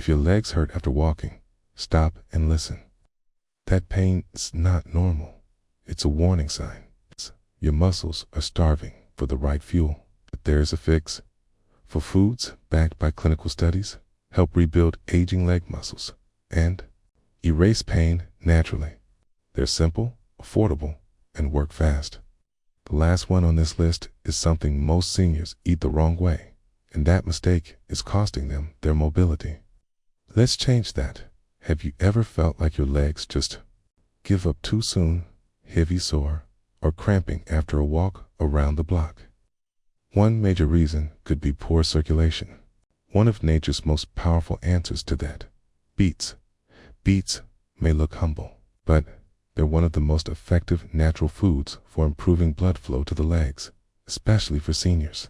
your legs hurt after walking, stop and listen. That pain is not normal. It's a warning sign. Your muscles are starving for the right fuel. But there's a fix. For foods backed by clinical studies, help rebuild aging leg muscles and erase pain naturally. They're simple, affordable, and work fast. The last one on this list is something most seniors eat the wrong way, and that mistake is costing them their mobility. Let's change that. Have you ever felt like your legs just give up too soon, heavy sore, or cramping after a walk around the block? One major reason could be poor circulation. One of nature's most powerful answers to that, beets. Beets may look humble, but they're one of the most effective natural foods for improving blood flow to the legs, especially for seniors.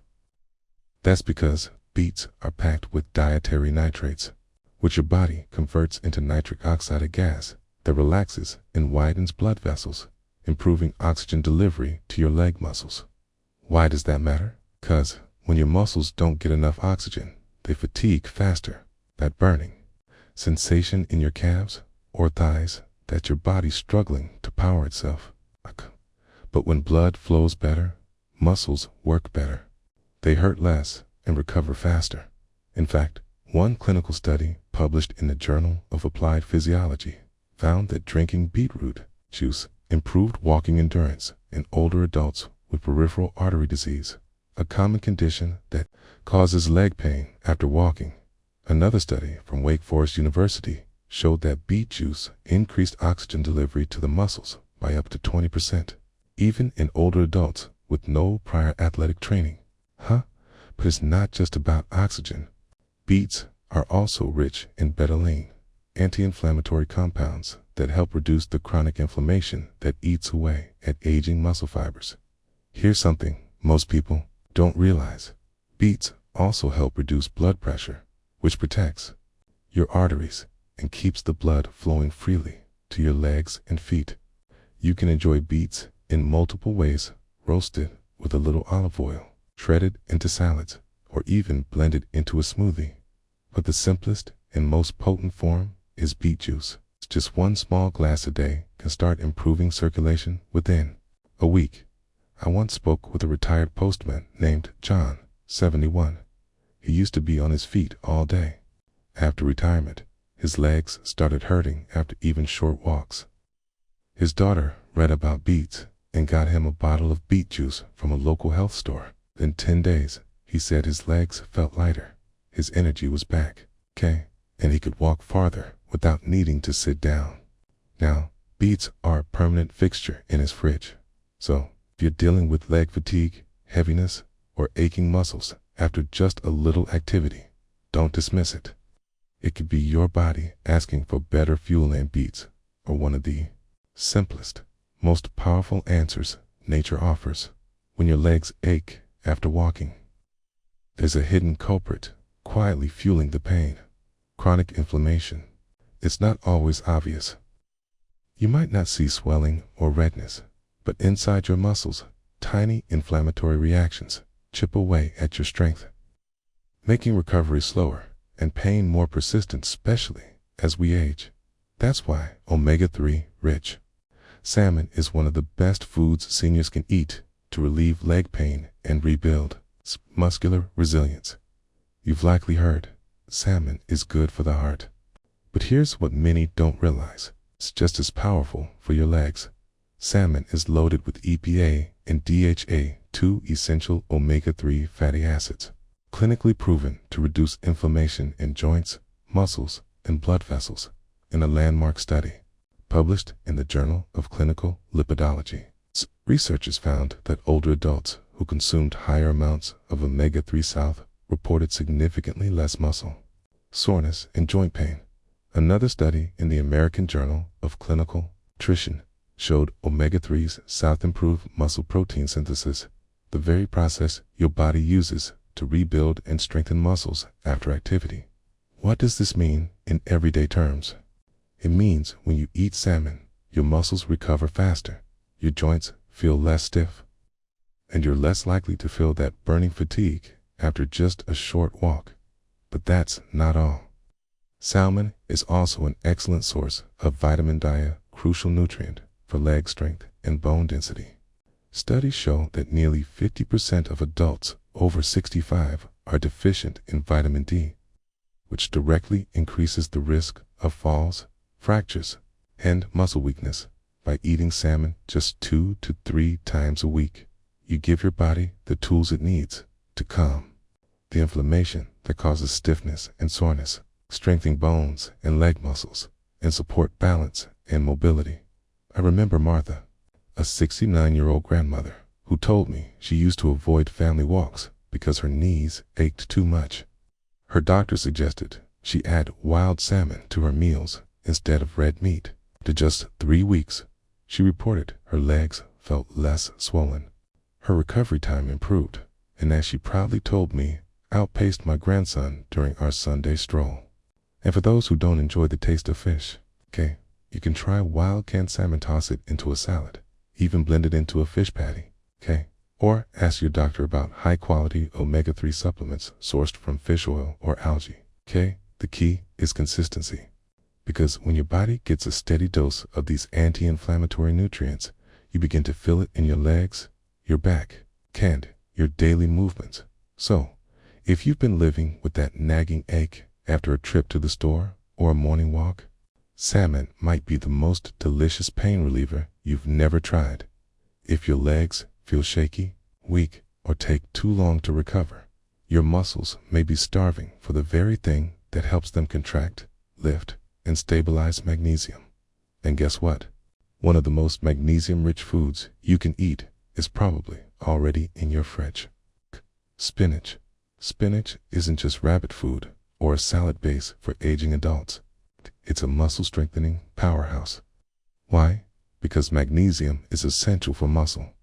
That's because beets are packed with dietary nitrates, which your body converts into nitric oxide gas that relaxes and widens blood vessels, improving oxygen delivery to your leg muscles. Why does that matter? Because when your muscles don't get enough oxygen, they fatigue faster. That burning sensation in your calves or thighs, that your body's struggling to power itself. But when blood flows better, muscles work better. They hurt less and recover faster. In fact, one clinical study published in the Journal of Applied Physiology found that drinking beetroot juice improved walking endurance in older adults with peripheral artery disease, a common condition that causes leg pain after walking. Another study from Wake Forest University showed that beet juice increased oxygen delivery to the muscles by up to 20%, even in older adults with no prior athletic training. But it's not just about oxygen. Beets are also rich in betaline, anti-inflammatory compounds that help reduce the chronic inflammation that eats away at aging muscle fibers. Here's something most people don't realize. Beets also help reduce blood pressure, which protects your arteries and keeps the blood flowing freely to your legs and feet. You can enjoy beets in multiple ways: roasted with a little olive oil, shredded into salads, or even blended into a smoothie. But the simplest and most potent form is beet juice. Just one small glass a day can start improving circulation within a week. I once spoke with a retired postman named John, 71. He used to be on his feet all day. After retirement, his legs started hurting after even short walks. His daughter read about beets and got him a bottle of beet juice from a local health store. In 10 days, he said his legs felt lighter, his energy was back, and he could walk farther without needing to sit down. Now, beets are a permanent fixture in his fridge. So, if you're dealing with leg fatigue, heaviness, or aching muscles after just a little activity, don't dismiss it. It could be your body asking for better fuel than beets, or one of the simplest, most powerful answers nature offers when your legs ache after walking. There's a hidden culprit quietly fueling the pain: chronic inflammation. It's not always obvious. You might not see swelling or redness, but inside your muscles, tiny inflammatory reactions chip away at your strength, making recovery slower and pain more persistent, especially as we age. That's why omega-3 rich salmon is one of the best foods seniors can eat to relieve leg pain and rebuild muscular resilience. You've likely heard salmon is good for the heart. But here's what many don't realize: it's just as powerful for your legs. Salmon is loaded with EPA and DHA, 2 essential omega-3 fatty acids, clinically proven to reduce inflammation in joints, muscles, and blood vessels in a landmark study published in the Journal of Clinical Lipidology. Researchers found that older adults who consumed higher amounts of omega-3 reported significantly less muscle soreness and joint pain. Another study in the American Journal of Clinical Nutrition showed omega-3s improve muscle protein synthesis, the very process your body uses to rebuild and strengthen muscles after activity. What does this mean in everyday terms? It means when you eat salmon, your muscles recover faster, your joints feel less stiff, and you're less likely to feel that burning fatigue after just a short walk. But that's not all. Salmon is also an excellent source of vitamin D, a crucial nutrient for leg strength and bone density. Studies show that nearly 50% of adults over 65 are deficient in vitamin D, which directly increases the risk of falls, fractures, and muscle weakness. By eating salmon just 2 to 3 times a week, you give your body the tools it needs to calm the inflammation that causes stiffness and soreness, strengthen bones and leg muscles, and support balance and mobility. I remember Martha, a 69-year-old grandmother, who told me she used to avoid family walks because her knees ached too much. Her doctor suggested she add wild salmon to her meals instead of red meat. After just 3 weeks, she reported her legs felt less swollen. Her recovery time improved, and as she proudly told me, outpaced my grandson during our Sunday stroll. And for those who don't enjoy the taste of fish, you can try wild canned salmon, toss it into a salad, even blend it into a fish patty, Or ask your doctor about high-quality omega-3 supplements sourced from fish oil or algae, The key is consistency. Because when your body gets a steady dose of these anti-inflammatory nutrients, you begin to feel it in your legs, your back, and your daily movements. So, if you've been living with that nagging ache after a trip to the store or a morning walk, salmon might be the most delicious pain reliever you've never tried. If your legs feel shaky, weak, or take too long to recover, your muscles may be starving for the very thing that helps them contract, lift, and stabilize: magnesium. And guess what? One of the most magnesium-rich foods you can eat is probably already in your fridge. Spinach. Spinach isn't just rabbit food or a salad base for aging adults. It's a muscle-strengthening powerhouse. Why? Because magnesium is essential for muscle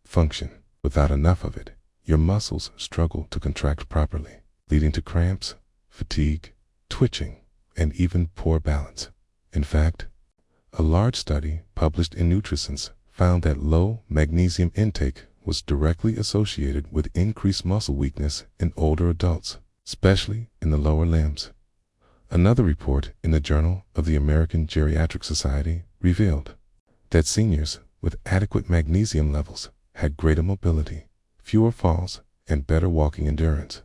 function. Without enough of it, your muscles struggle to contract properly, leading to cramps, fatigue, twitching, and even poor balance. In fact, a large study published in Nutrisense found that low magnesium intake was directly associated with increased muscle weakness in older adults, especially in the lower limbs. Another report in the Journal of the American Geriatric Society revealed that seniors with adequate magnesium levels had greater mobility, fewer falls, and better walking endurance.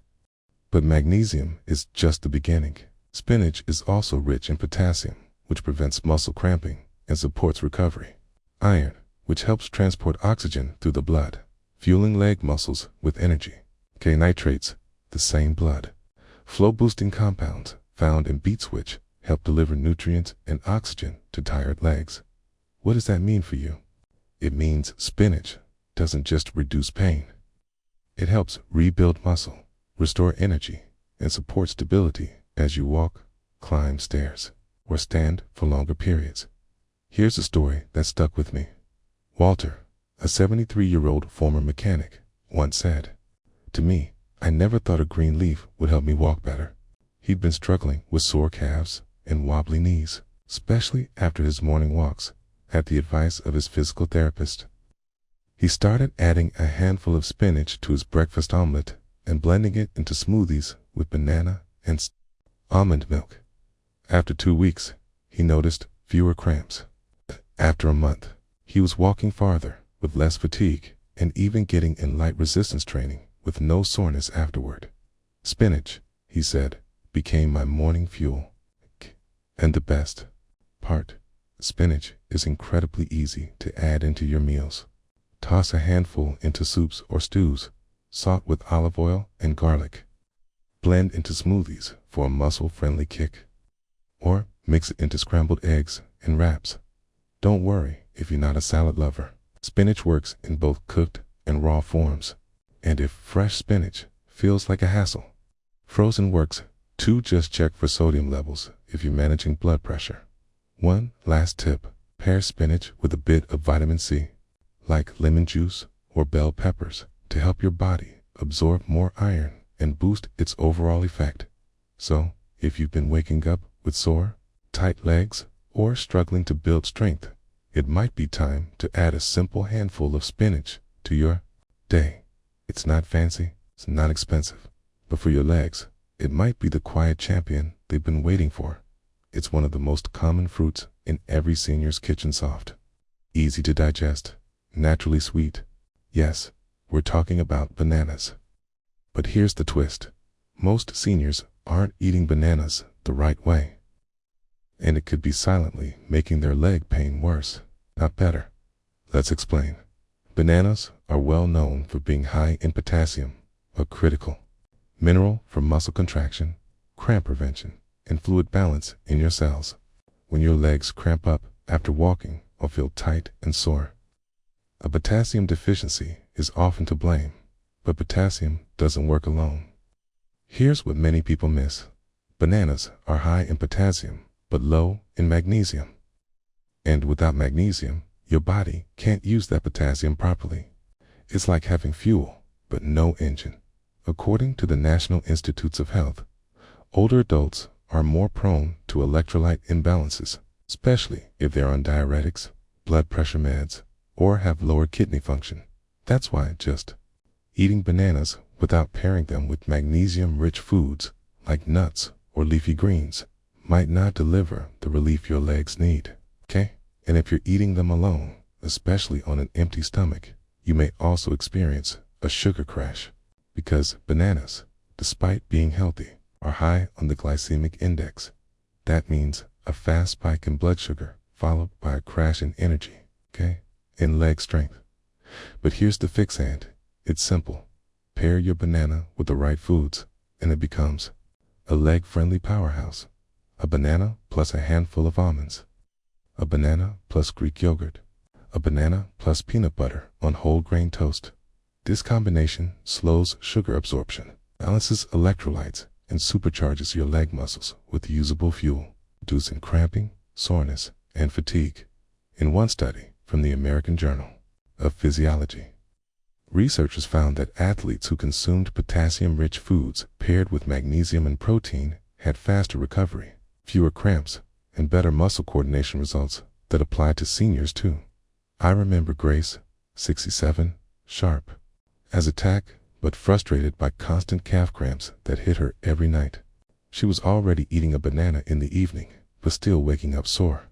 But magnesium is just the beginning. Spinach is also rich in potassium, which prevents muscle cramping and supports recovery. Iron, which helps transport oxygen through the blood, fueling leg muscles with energy. Nitrates, the same blood flow-boosting compounds found in beets, which help deliver nutrients and oxygen to tired legs. What does that mean for you? It means spinach doesn't just reduce pain. It helps rebuild muscle, restore energy, and support stability as you walk, climb stairs, or stand for longer periods. Here's a story that stuck with me. Walter, a 73-year-old former mechanic, once said, "To me, I never thought a green leaf would help me walk better." He'd been struggling with sore calves and wobbly knees, especially after his morning walks, at the advice of his physical therapist. He started adding a handful of spinach to his breakfast omelet and blending it into smoothies with banana and almond milk. After 2 weeks, he noticed fewer cramps. After a month, he was walking farther with less fatigue and even getting in light resistance training with no soreness afterward. "Spinach," he said, "became my morning fuel." And the best part, spinach is incredibly easy to add into your meals. Toss a handful into soups or stews, salt with olive oil and garlic. Blend into smoothies for a muscle-friendly kick. Or mix it into scrambled eggs and wraps. Don't worry if you're not a salad lover. Spinach works in both cooked and raw forms. And if fresh spinach feels like a hassle, frozen works too. Just check for sodium levels if you're managing blood pressure. One last tip: pair spinach with a bit of vitamin C, like lemon juice or bell peppers, to help your body absorb more iron and boost its overall effect. So, if you've been waking up with sore, tight legs, or struggling to build strength, it might be time to add a simple handful of spinach to your day. It's not fancy, it's not expensive, but for your legs, It might be the quiet champion they've been waiting for. It's one of the most common fruits in every senior's kitchen. Soft, easy to digest, naturally sweet. Yes, we're talking about bananas. But here's the twist. Most seniors aren't eating bananas the right way. And it could be silently making their leg pain worse, not better. Let's explain. Bananas are well known for being high in potassium, a critical mineral for muscle contraction, cramp prevention, and fluid balance in your cells. When your legs cramp up after walking or feel tight and sore, a potassium deficiency is often to blame, but potassium doesn't work alone. Here's what many people miss. Bananas are high in potassium, but low in magnesium. And without magnesium, your body can't use that potassium properly. It's like having fuel, but no engine. According to the National Institutes of Health, older adults are more prone to electrolyte imbalances, especially if they're on diuretics, blood pressure meds, or have lower kidney function. That's why just eating bananas without pairing them with magnesium-rich foods like nuts or leafy greens might not deliver the relief your legs need, okay? And if you're eating them alone, especially on an empty stomach, you may also experience a sugar crash, because bananas, despite being healthy, are high on the glycemic index. That means a fast spike in blood sugar followed by a crash in energy, okay, and leg strength. But here's the fix, and it's simple. Pair your banana with the right foods, and it becomes a leg-friendly powerhouse. A banana plus a handful of almonds. A banana plus Greek yogurt. A banana plus peanut butter on whole grain toast. This combination slows sugar absorption, balances electrolytes, and supercharges your leg muscles with usable fuel, reducing cramping, soreness, and fatigue. In one study from the American Journal of Physiology, researchers found that athletes who consumed potassium-rich foods paired with magnesium and protein had faster recovery, fewer cramps, and better muscle coordination results that apply to seniors too. I remember Grace, 67, sharp as a tack, but frustrated by constant calf cramps that hit her every night. She was already eating a banana in the evening, but still waking up sore.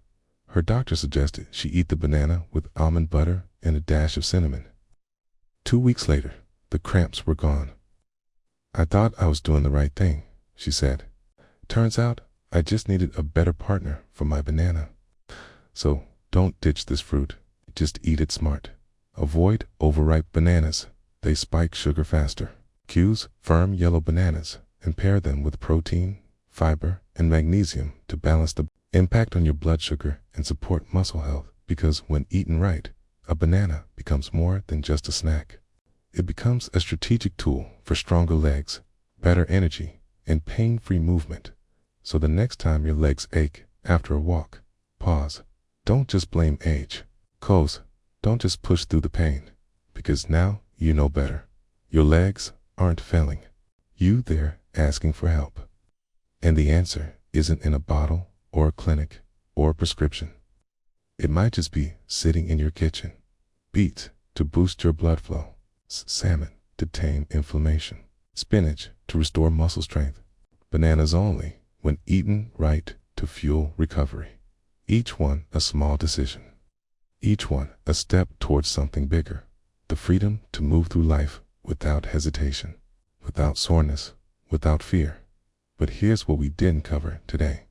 Her doctor suggested she eat the banana with almond butter and a dash of cinnamon. 2 weeks later, the cramps were gone. I thought I was doing the right thing, she said. Turns out, I just needed a better partner for my banana. So, don't ditch this fruit. Just eat it smart. Avoid overripe bananas. They spike sugar faster. Choose firm yellow bananas and pair them with protein, fiber, and magnesium to balance the impact on your blood sugar and support muscle health, because when eaten right, a banana becomes more than just a snack. It becomes a strategic tool for stronger legs, better energy, and pain-free movement. So the next time your legs ache after a walk, pause. Don't just blame age. Don't just push through the pain, because now you know better. Your legs aren't failing. They're asking for help. And the answer isn't in a bottle or a clinic or a prescription. It might just be sitting in your kitchen. Beets to boost your blood flow. Salmon to tame inflammation. Spinach to restore muscle strength. Bananas only, when eaten right, to fuel recovery. Each one a small decision. Each one a step towards something bigger. The freedom to move through life without hesitation, without soreness, without fear. But here's what we didn't cover today,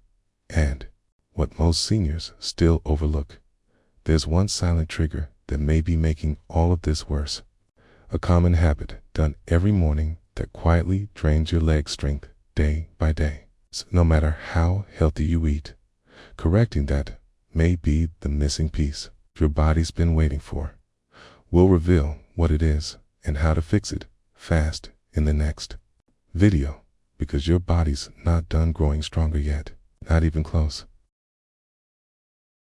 and what most seniors still overlook. There's one silent trigger that may be making all of this worse. A common habit done every morning that quietly drains your leg strength day by day. So no matter how healthy you eat, correcting that may be the missing piece your body's been waiting for. We'll reveal what it is and how to fix it fast in the next video, because your body's not done growing stronger yet, not even close.